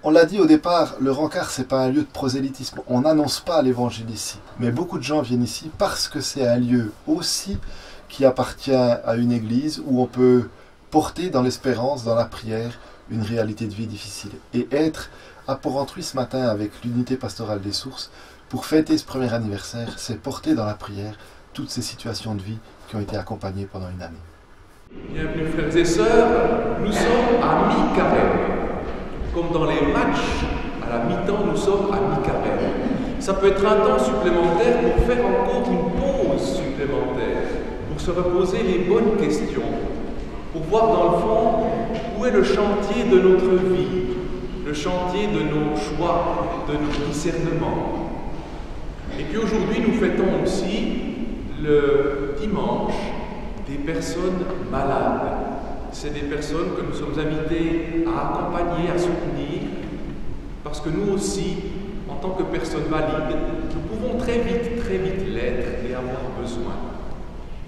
On l'a dit au départ, le Rancard, ce n'est pas un lieu de prosélytisme. On n'annonce pas l'évangile ici. Mais beaucoup de gens viennent ici parce que c'est un lieu aussi qui appartient à une église où on peut porter dans l'espérance, dans la prière, une réalité de vie difficile. Et être à Port-Rentruy ce matin avec l'unité pastorale des sources, pour fêter ce premier anniversaire, c'est porter dans la prière toutes ces situations de vie qui ont été accompagnées pendant une année. Bienvenue frères et sœurs, nous sommes à mi-carême. Comme dans les matchs, à la mi-temps, nous sommes à mi-carême. Ça peut être un temps supplémentaire pour faire encore une pause supplémentaire, pour se reposer les bonnes questions, pour voir dans le fond où est le chantier de notre vie, le chantier de nos choix, de nos discernements. Et puis aujourd'hui, nous fêtons aussi le dimanche des personnes malades. C'est des personnes que nous sommes invités à accompagner, à soutenir, parce que nous aussi, en tant que personnes valides, nous pouvons très vite l'être et avoir besoin.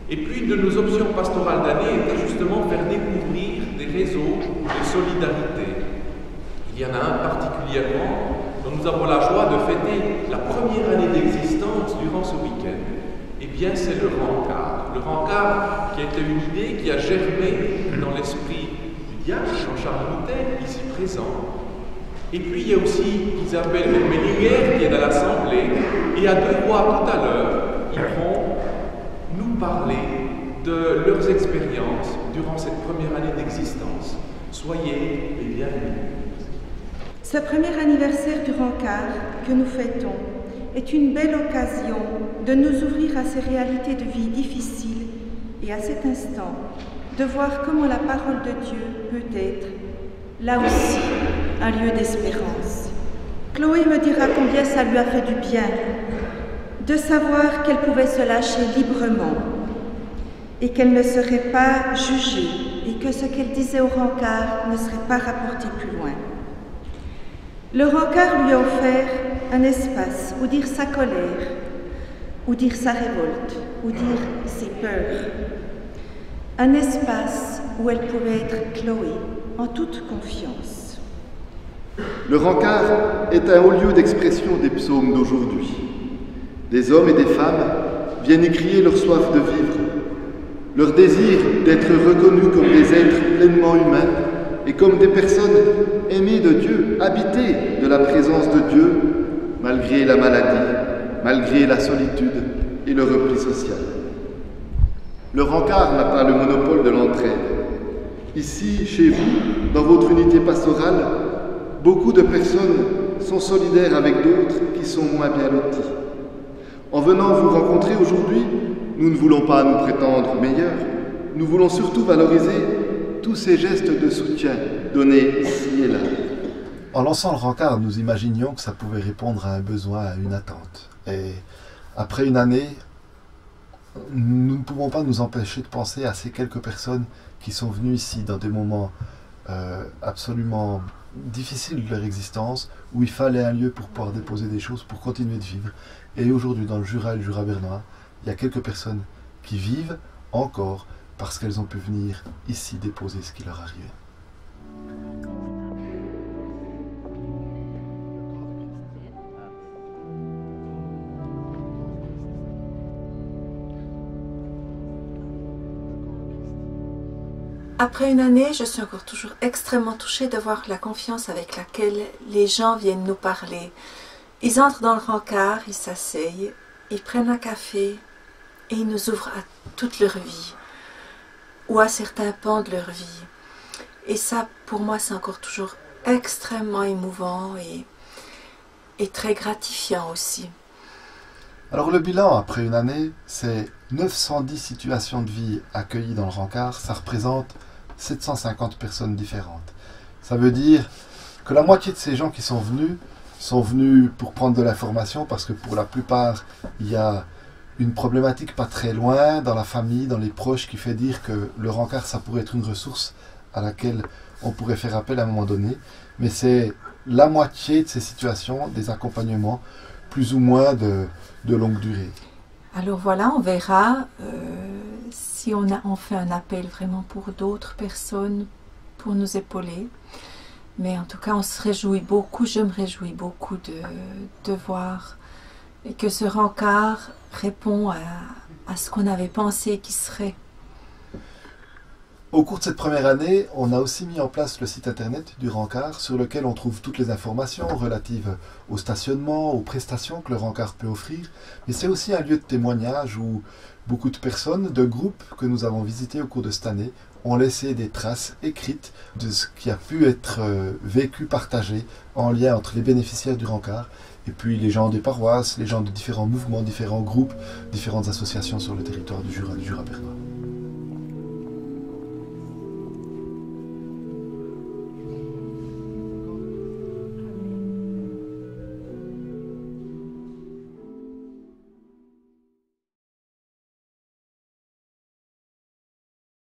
Et puis, une de nos options pastorales d'année était justement faire découvrir des réseaux de solidarité. Il y en a un particulièrement dont nous avons la joie de fêter la première année d'existence durant ce week-end. Eh bien, c'est le Rancard. Le Rancard qui était une idée qui a germé dans l'esprit du diacre Jean-Charles Moutet, ici présent. Et puis, il y a aussi Isabelle Mellinger qui est à l'Assemblée. Et à deux voix tout à l'heure, ils vont nous parler de leurs expériences durant cette première année d'existence. Soyez les bienvenus. Ce premier anniversaire du Rancard que nous fêtons est une belle occasion de nous ouvrir à ces réalités de vie difficiles et à cet instant de voir comment la parole de Dieu peut être, là aussi, un lieu d'espérance. Chloé me dira combien ça lui a fait du bien de savoir qu'elle pouvait se lâcher librement et qu'elle ne serait pas jugée et que ce qu'elle disait au Rancard ne serait pas rapporté plus loin. Le Rancard lui a offert un espace où dire sa colère, où dire sa révolte, où dire ses peurs. Un espace où elle pouvait être Chloé, en toute confiance. Le Rancard est un haut lieu d'expression des psaumes d'aujourd'hui. Des hommes et des femmes viennent y crier leur soif de vivre, leur désir d'être reconnus comme des êtres pleinement humains et comme des personnes aimées de Dieu, habitées de la présence de Dieu, malgré la maladie, malgré la solitude et le repli social. Le Rancard n'a pas le monopole de l'entraide. Ici, chez vous, dans votre unité pastorale, beaucoup de personnes sont solidaires avec d'autres qui sont moins bien lotis. En venant vous rencontrer aujourd'hui, nous ne voulons pas nous prétendre meilleurs, nous voulons surtout valoriser tous ces gestes de soutien donnés ici et là. En lançant le Rancard, nous imaginions que ça pouvait répondre à un besoin, à une attente. Et après une année, nous ne pouvons pas nous empêcher de penser à ces quelques personnes qui sont venues ici dans des moments absolument difficiles de leur existence, où il fallait un lieu pour pouvoir déposer des choses, pour continuer de vivre. Et aujourd'hui, dans le Jura et le Jura bernois, il y a quelques personnes qui vivent encore parce qu'elles ont pu venir ici déposer ce qui leur arrivait. Après une année, je suis encore toujours extrêmement touchée de voir la confiance avec laquelle les gens viennent nous parler. Ils entrent dans le Rancard, ils s'asseyent, ils prennent un café et ils nous ouvrent à toute leur vie ou à certains pans de leur vie. Et ça, pour moi, c'est encore toujours extrêmement émouvant et très gratifiant aussi. Alors le bilan après une année, c'est 910 situations de vie accueillies dans le Rancard. Ça représente 750 personnes différentes. Ça veut dire que la moitié de ces gens qui sont venus pour prendre de l'information, parce que pour la plupart, il y a une problématique pas très loin dans la famille, dans les proches, qui fait dire que le Rancard, ça pourrait être une ressource à laquelle on pourrait faire appel à un moment donné. Mais c'est la moitié de ces situations, des accompagnements plus ou moins de longue durée. Alors voilà, on verra si on fait un appel vraiment pour d'autres personnes, pour nous épauler. Mais en tout cas, on se réjouit beaucoup, je me réjouis beaucoup de voir que ce rencard répond à ce qu'on avait pensé qu'il serait. Au cours de cette première année, on a aussi mis en place le site internet du Rencard sur lequel on trouve toutes les informations relatives au stationnement, aux prestations que le Rencard peut offrir. Mais c'est aussi un lieu de témoignage où beaucoup de personnes, de groupes que nous avons visités au cours de cette année, ont laissé des traces écrites de ce qui a pu être vécu, partagé en lien entre les bénéficiaires du Rencard et puis les gens des paroisses, les gens de différents mouvements, différents groupes, différentes associations sur le territoire du Jura bernois.